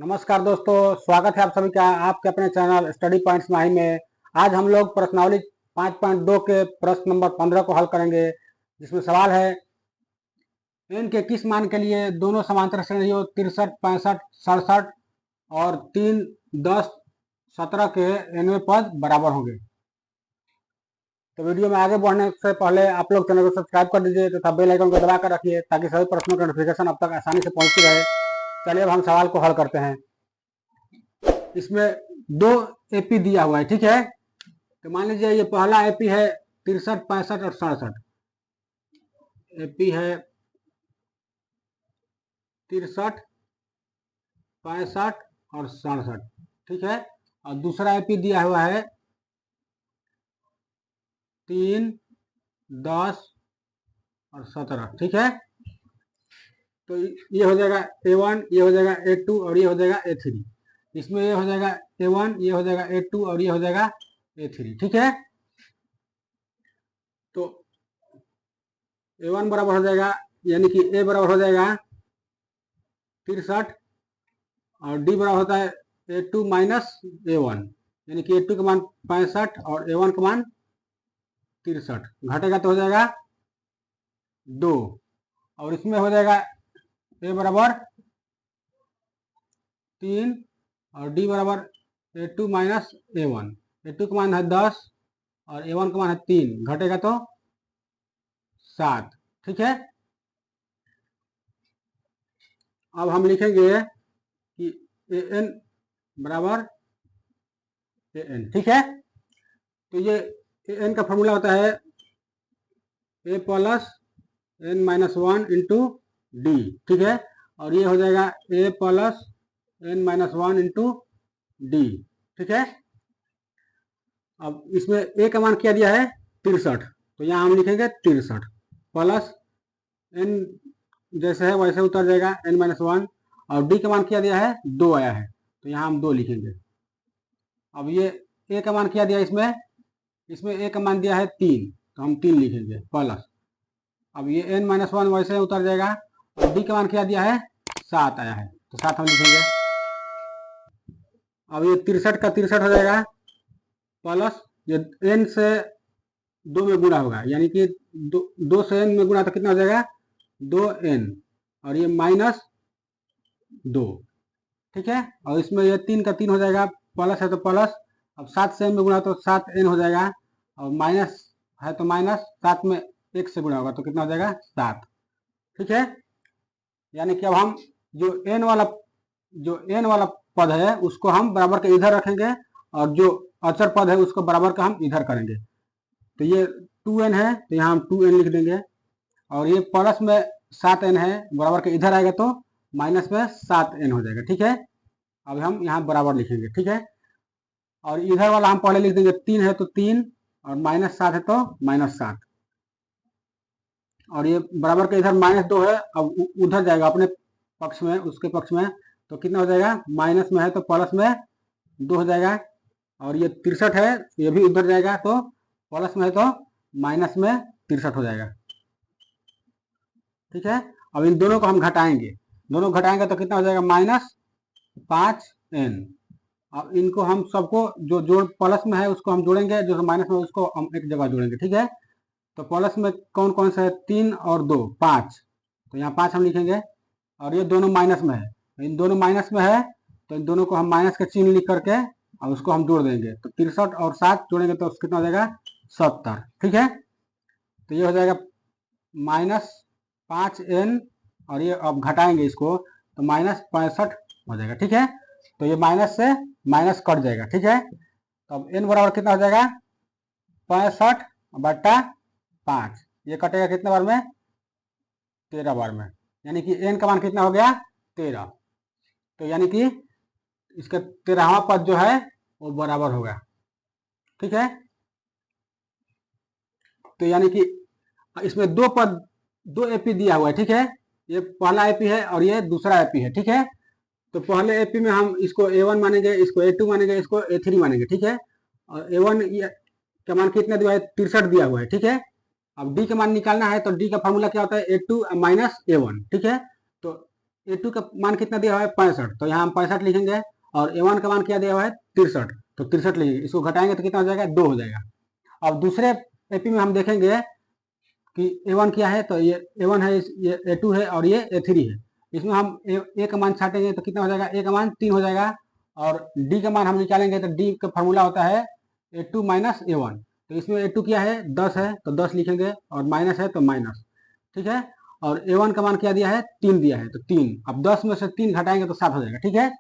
नमस्कार दोस्तों, स्वागत है आप सभी का आपके अपने चैनल स्टडी पॉइंट्स माही में। आज हम लोग प्रश्नावली 5.2 के प्रश्न नंबर 15 को हल करेंगे, जिसमें सवाल है n के किस मान के लिए दोनों समांतर श्रेणियों 63, 65, 67 और 3, 10, 17 के nवें पद बराबर होंगे। तो वीडियो में आगे बढ़ने से पहले आप लोग चैनल को सब्सक्राइब कर दीजिए तथा बेल आइकन को दबा कर रखिए ताकि सभी प्रश्नों का नोटिफिकेशन अब तक आसानी से पहुंचती रहे। चलिए अब हम सवाल को हल करते हैं। इसमें दो एपी दिया हुआ है, ठीक है। तो मान लीजिए ये पहला एपी है 63, 65 और 67। एपी है 63, 65 और 67, ठीक है। और दूसरा एपी दिया हुआ है 3, 10 और 17, ठीक है। तो ये हो जाएगा A1, ये हो जाएगा A2 और ये हो जाएगा A3। इसमें ये हो जाएगा A1, ये हो जाएगा A2 और ये हो जाएगा A3, ठीक है। तो A1 बराबर हो जाएगा, यानी कि A बराबर हो जाएगा 63 और D बराबर होता है A2 माइनस A1, यानी कि A2 का मान 65 और A1 का मान 63। घटेगा तो हो जाएगा 2 और इसमें हो जाएगा A बराबर 3 और D बराबर A2 माइनस A1। A2 का मान है 10 और A1 का मान है 3, घटेगा तो 7, ठीक है। अब हम लिखेंगे कि AN बराबर AN, ठीक है। तो ये AN का फॉर्मूला होता है A plus N minus 1 into D, ठीक है। और ये हो जाएगा A plus N minus 1 into D, ठीक है। अब इसमें A का मान क्या दिया है 63, तो यहाँ हम लिखेंगे 63 प्लस N जैसे है वैसे उतर जाएगा N माइनस 1, और D का मान क्या दिया है 2 आया है, तो यहाँ हम 2 लिखेंगे। अब ये A का मान क्या दिया इसमें A का मान दिया है 3, तो हम 3 लिखेंगे प्लस। अब ये N माइनस 1 वैसे उतर जाएगा, और D का मान क्या दिया है 7 आया है, तो 7 हम लिखेंगे। अब ये 63 का 63 हो जाएगा प्लस ये N से 2 में गुणा होगा, यानी कि 2 से N में गुणा तो कितना हो जाएगा 2N, और ये माइनस 2, ठीक है। और इसमें ये 3 का 3 हो जाएगा, प्लस है तो प्लस। अब 7 से N में गुणा तो 7N हो जाएगा, और माइनस है तो माइनस, 7 में 1 से गुणा होगा तो कितना हो जाएगा 7, ठीक है। यानी कि अब हम जो n वाला पद है उसको हम बराबर के इधर रखेंगे, और जो अचर पद है उसको बराबर का हम इधर करेंगे। तो ये 2n है तो यहाँ हम 2n लिख देंगे, और ये प्लस में 7n है बराबर के इधर आएगा तो माइनस में 7n हो जाएगा, ठीक है। अब हम यहाँ बराबर लिखेंगे, ठीक है। और इधर वाला हम पहले लिख देंगे 3 है तो 3, और माइनस 7 है तो माइनस 7, और ये बराबर के इधर माइनस 2 है, अब उधर जाएगा अपने पक्ष में, उसके पक्ष में, तो कितना हो जाएगा माइनस में है तो प्लस में 2 हो जाएगा, और ये 63 है ये भी उधर जाएगा तो प्लस में है तो माइनस में 63 हो जाएगा, ठीक है। अब इन दोनों को हम घटाएंगे, दोनों घटाएंगे तो कितना हो जाएगा माइनस 5n। अब इनको हम सबको जो जोड़ प्लस में है उसको हम जोड़ेंगे, जो माइनस में उसको हम एक जगह जोड़ेंगे, ठीक है। तो प्लस में कौन कौन से है 3 और 2 5, तो यहाँ 5 हम लिखेंगे, और ये दोनों माइनस में है, इन दोनों माइनस में है तो इन दोनों को हम माइनस के चिन्ह लिख करके और उसको हम जोड़ देंगे, तो 63 और 7 जोड़ेंगे तो कितना हो जाएगा 70, ठीक है। तो ये हो जाएगा माइनस 5n, और ये अब घटाएंगे इसको तो माइनस 65 हो जाएगा, ठीक है। तो ये माइनस से माइनस कट जाएगा, ठीक है। तो अब n बराबर कितना हो जाएगा 65 बट्टा 5, ये कटेगा कितने बार में 13 बार में, यानी कि n का मान कितना हो गया 13। तो यानी कि इसका 13वां पद जो है वो बराबर होगा, ठीक है। तो यानी कि इसमें दो एपी दिया हुआ है, ठीक है। ये पहला एपी है और ये दूसरा एपी है, ठीक है। तो पहले एपी में हम इसको A1 मानेंगे, इसको A2 मानेंगे, इसको A3 मानेंगे, ठीक है। और A1 का मान कितना दिया है 63 दिया हुआ है, ठीक है। अब D का मान निकालना है तो D का फॉर्मूला क्या होता है A2 माइनस A1, ठीक है। तो A2 का मान कितना दिया हुआ है 65, तो यहाँ हम 65 लिखेंगे। और A1 का मान क्या दिया हुआ है 63, तो 63 लिखेंगे। इसको घटाएंगे तो कितना हो जाएगा 2 हो जाएगा। अब दूसरे एपी में हम देखेंगे कि A1 क्या है, तो ये A1 है, ये A2 है और ये A3 है। इसमें हम ए का मान छाटेंगे तो कितना हो जाएगा, ए का मान 3 हो जाएगा। और डी का मान हम निकालेंगे तो डी का फॉर्मूला होता है A2 माइनस A1। तो इसमें A2 क्या है 10 है, तो 10 लिखेंगे, और माइनस है तो माइनस, ठीक है। और A1 का मान क्या दिया है 3 दिया है, तो 3। अब 10 में से 3 घटाएंगे तो 7 हो जाएगा, ठीक है।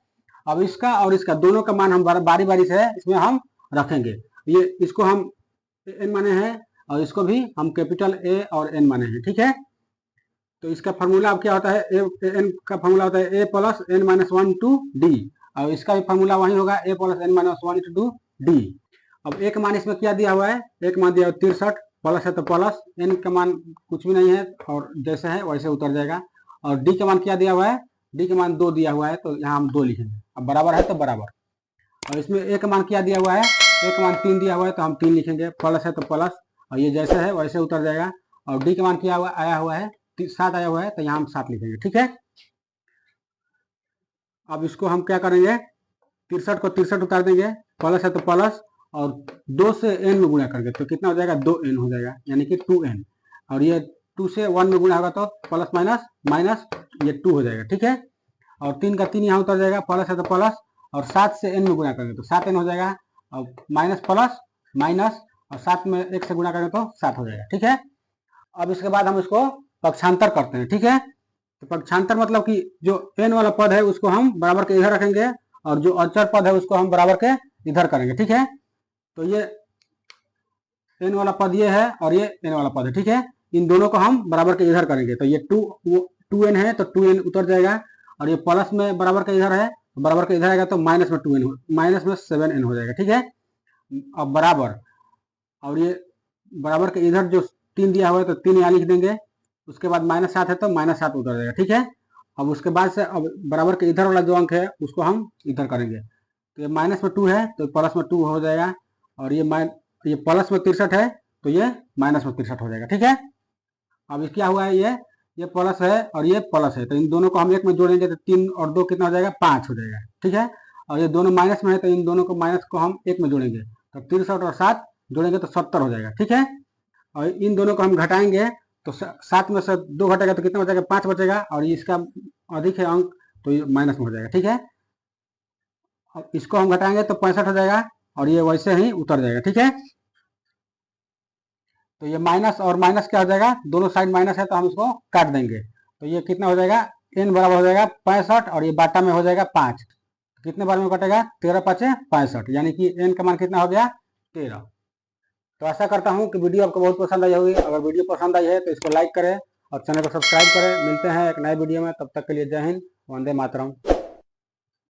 अब इसका और इसका दोनों का मान हम बारी बारी से इसमें हम रखेंगे। ये इसको हम एन माने हैं और इसको भी हम कैपिटल ए और एन माने हैं, ठीक है। तो इसका फार्मूला अब क्या होता है, एन का फार्मूला होता है a plus n minus 1 to d, और इसका भी फार्मूला वही होगा a plus n minus 1 to d. अब एक मान इसमें क्या दिया हुआ है, एक मान दिया हुआ 63, प्लस है तो प्लस, एन का मान कुछ भी नहीं है और जैसे है वैसे उतर जाएगा। और डी का मान क्या दिया हुआ है, डी का मान 2 दिया हुआ है, तो यहाँ हम 2 लिखेंगे। अब बराबर है तो बराबर। और इसमें ए का मान क्या दिया हुआ है, ए का मान 3 दिया हुआ है, तो हम 3 लिखेंगे, प्लस है तो प्लस, और ये जैसे है वैसे उतर जाएगा। और डी का मान क्या आया हुआ है 7 आया हुआ है, तो यहाँ हम 7 लिखेंगे, ठीक है। अब इसको हम क्या करेंगे, 63 को 63 उतार देंगे, प्लस है तो प्लस, और 2 से n में गुणा करेंगे तो कितना हो जाएगा 2n हो जाएगा, यानी कि 2n। और ये 2 से 1 में गुणा होगा तो प्लस माइनस माइनस, ये 2 हो जाएगा, ठीक है। और 3 का 3 यहाँ उतर जाएगा, प्लस है तो प्लस, और 7 से n में गुणा करेंगे तो 7n हो जाएगा। और माइनस प्लस माइनस, और 7 में 1 से गुणा करेंगे तो 7 हो जाएगा, ठीक है। अब इसके बाद हम इसको पक्षांतर करते हैं, ठीक है। तो पक्षांतर मतलब कि जो n वाला पद है उसको हम बराबर के इधर रखेंगे, और जो अचर पद है उसको हम बराबर के इधर करेंगे, ठीक है। तो ये n वाला पद ये है और ये n वाला पद है, ठीक है। इन दोनों को हम बराबर के इधर करेंगे, तो ये 2n है तो 2n उतर जाएगा। और ये प्लस में बराबर के इधर है, तो बराबर के इधर आएगा तो माइनस में 2n, माइनस में 7n हो जाएगा, ठीक है। अब बराबर, और ये बराबर के इधर जो 3 दिया हुआ है तो 3 यहाँ लिख देंगे। उसके बाद माइनस 7 है तो माइनस 7 उतर जाएगा, ठीक है। अब उसके बाद से अब बराबर के इधर वाला जो अंक है उसको हम इधर करेंगे, तो ये माइनस में 2 है तो प्लस में 2 हो जाएगा। और ये प्लस में 63 है तो ये माइनस में 63 हो जाएगा, ठीक है। अब क्या हुआ है, ये प्लस है और ये प्लस है, तो इन दोनों को हम एक में जोड़ेंगे तो 3 और 2 कितना हो जाएगा 5 हो जाएगा, ठीक है। और ये दोनों माइनस में है तो इन दोनों को माइनस को हम एक में जोड़ेंगे, तो 63 और 7 जोड़ेंगे तो 70 हो जाएगा, ठीक है। और इन दोनों को हम घटाएंगे तो 7 में से 2 घटेगा तो कितना बचेगा 5 बचेगा, और इसका अधिक है अंक तो ये माइनस में हो जाएगा, ठीक है। और इसको हम घटाएंगे तो 65 हो जाएगा, और ये वैसे ही उतर जाएगा, ठीक है। तो ये माइनस और माइनस क्या हो जाएगा, दोनों साइड माइनस है तो हम इसको काट देंगे, तो ये कितना हो जाएगा n बराबर हो जाएगा 65, और ये बाटा में हो जाएगा 5, कितने बार में कटेगा 13 5 65, यानी कि n का मान कितना हो गया 13। तो आशा करता हूँ कि वीडियो आपको बहुत पसंद आई होगी। अगर वीडियो पसंद आई है तो इसको लाइक करें और चैनल को सब्सक्राइब करें। मिलते हैं एक नए वीडियो में, तब तक के लिए जय हिंद, वंदे मातरम।